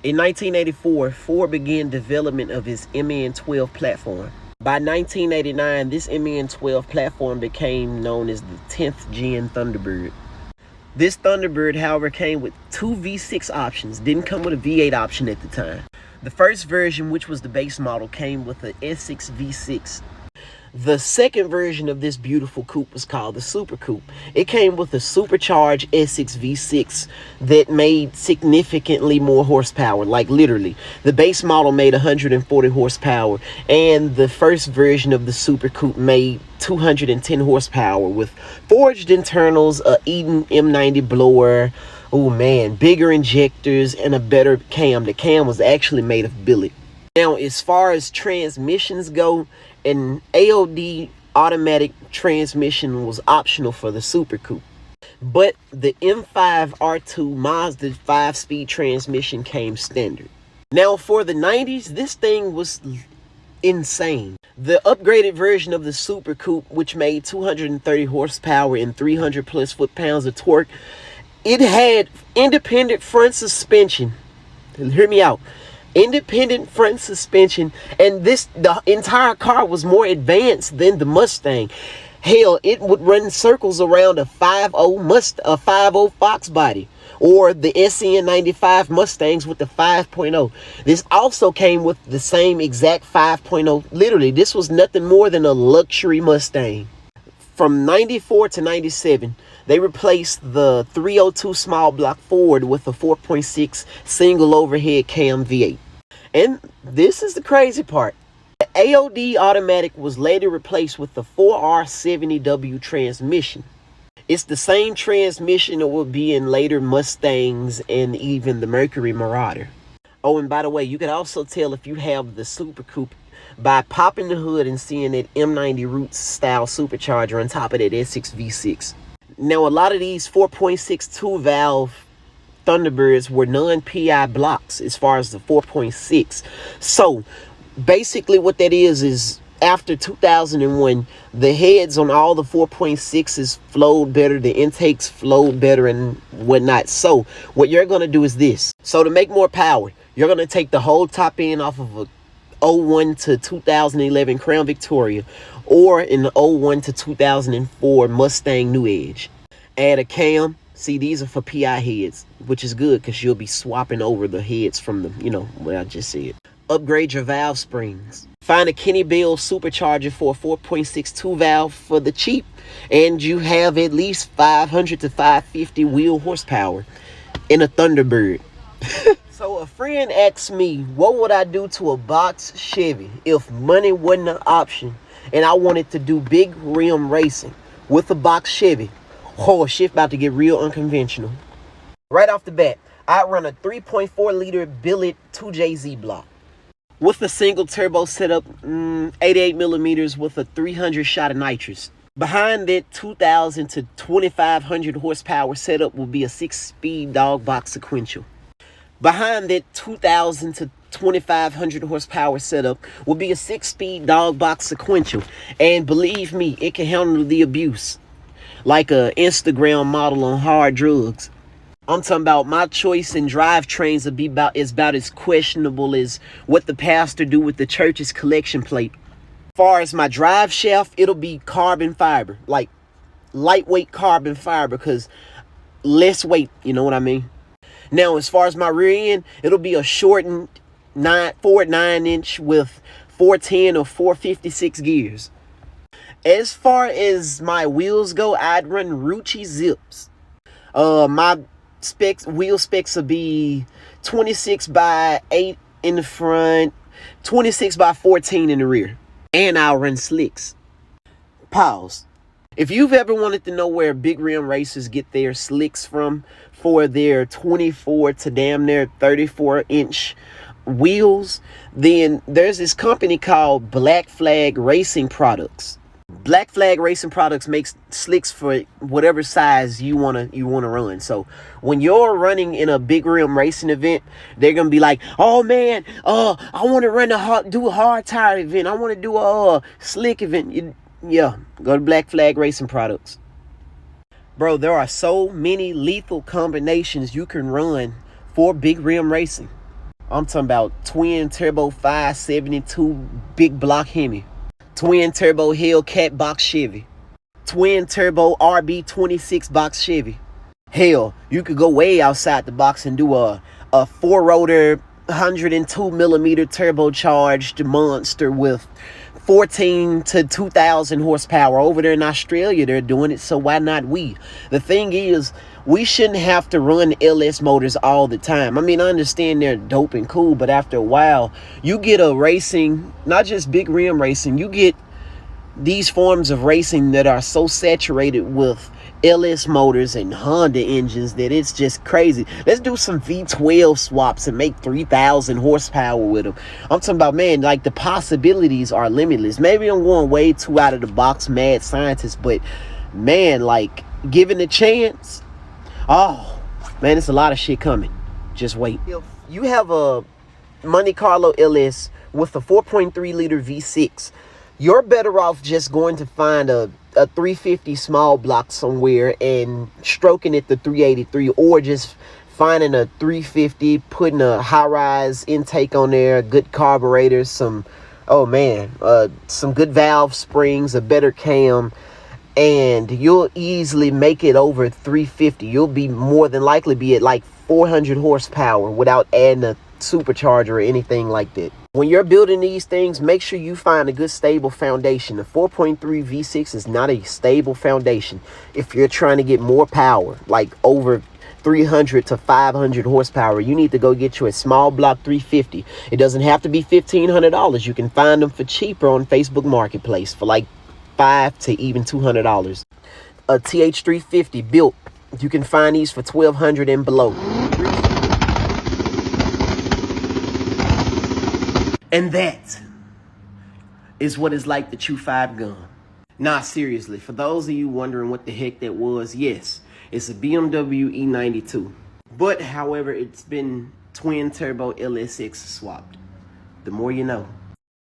In 1984, Ford began development of its MN12 platform. By 1989, this MN12 platform became known as the 10th Gen Thunderbird. This Thunderbird, however, came with two V6 options, didn't come with a V8 option at the time. The first version, which was the base model, came with the S6 V6. The second version of this beautiful coupe was called the Super Coupe. It came with a supercharged S6 V6 that made significantly more horsepower, like literally. The base model made 140 horsepower, and the first version of the Super Coupe made 210 horsepower with forged internals, a Eaton M90 blower, oh man, bigger injectors, and a better cam. The cam was actually made of billet. Now, as far as transmissions go, an AOD automatic transmission was optional for the Super Coupe, but the M5 R2 Mazda 5-speed transmission came standard. Now, for the 90s, this thing was insane. The upgraded version of the Super Coupe, which made 230 horsepower and 300 plus foot-pounds of torque, it had independent front suspension. Hear me out. Independent front suspension, and the entire car was more advanced than the Mustang. Hell, it would run circles around a 5.0 Fox body, or the SN95 Mustangs with the 5.0. This also came with the same exact 5.0. Literally, this was nothing more than a luxury Mustang. From 94 to 97, they replaced the 302 small block Ford with a 4.6 single overhead cam V8. And this is the crazy part. The AOD automatic was later replaced with the 4R70W transmission. It's the same transmission that will be in later Mustangs and even the Mercury Marauder. Oh, and by the way, you can also tell if you have the Super Coupe by popping the hood and seeing that M90 Roots style supercharger on top of that S6 V6. Now, a lot of these 4.6 2-valve Thunderbirds were non-PI blocks as far as the 4.6. So, basically what that is after 2001, the heads on all the 4.6s flowed better, the intakes flowed better and whatnot. So, what you're going to do is this. So, to make more power, you're going to take the whole top end off of a 01 to 2011 Crown Victoria or in the 01 to 2004 Mustang New Edge. Add a cam. See, these are for PI heads, which is good because you'll be swapping over the heads from the, what I just said. Upgrade your valve springs. Find a Kenny Bell supercharger for a 4.6 2-valve for the cheap, and you have at least 500 to 550 wheel horsepower in a Thunderbird. So a friend asked me, what would I do to a box Chevy if money wasn't an option and I wanted to do big rim racing with a box Chevy? Oh, shit about to get real unconventional. Right off the bat, I run a 3.4 liter billet 2JZ block with a single turbo setup, 88 millimeters with a 300 shot of nitrous. Behind that 2,000 to 2,500 horsepower setup will be a 6-speed dog box sequential. Behind that 2,000 to 2,500 horsepower setup will be a 6-speed dog box sequential. And believe me, it can handle the abuse like a Instagram model on hard drugs. I'm talking about my choice in drivetrains will be about as questionable as what the pastor do with the church's collection plate. As far as my drive shaft, it'll be carbon fiber, like lightweight carbon fiber, because less weight, you know what I mean? Now, as far as my rear end, it'll be a shortened 9-inch with 410 or 456 gears. As far as my wheels go, I'd run Rucci Zips. My wheel specs will be 26 by 8 in the front, 26 by 14 in the rear. And I'll run slicks. Pause. If you've ever wanted to know where big rim racers get their slicks from for their 24 to damn near 34-inch wheels, then there's this company called Black Flag Racing Products. Black Flag Racing Products makes slicks for whatever size you wanna run. So when you're running in a big rim racing event, they're gonna be like, "Oh man, I want to do a hard tire event. I want to do a slick event." Yeah, go to Black Flag Racing Products. Bro, there are so many lethal combinations you can run for big rim racing. I'm talking about twin turbo 572 big block Hemi, twin turbo Hellcat box Chevy, twin turbo RB26 box Chevy. Hell, you could go way outside the box and do a 4-rotor 102 millimeter turbocharged monster with 14 to 2,000 horsepower. Over there in Australia, they're doing it, so why not we? The thing is, we shouldn't have to run LS motors all the time. I mean, I understand they're dope and cool, but after a while, you get a racing, not just big rim racing, you get these forms of racing that are so saturated with LS motors and Honda engines that it's just crazy. Let's do some V12 swaps and make 3,000 horsepower with them. I'm talking about, man, like the possibilities are limitless. Maybe I'm going way too out of the box mad scientist, but man, like given a chance, oh man, it's a lot of shit coming. Just wait. If you have a Monte Carlo LS with a 4.3 liter V6, you're better off just going to find a 350 small block somewhere and stroking it to 383, or just finding a 350, putting a high-rise intake on there, good carburetor, some good valve springs, a better cam, and you'll easily make it over 350. You'll be more than likely be at like 400 horsepower without adding a supercharger or anything like that. When you're building these things, make sure you find a good stable foundation. The 4.3 V6 is not a stable foundation. If you're trying to get more power, like over 300 to 500 horsepower, you need to go get you a small block 350. It doesn't have to be $1,500. You can find them for cheaper on Facebook Marketplace for like $500 to even $200. A TH350 built, you can find these for $1,200 and below. And that is what it's like to chew 5 gun. Nah, seriously, for those of you wondering what the heck that was, yes, it's a BMW E92. But, however, it's been twin turbo LSX swapped. The more you know.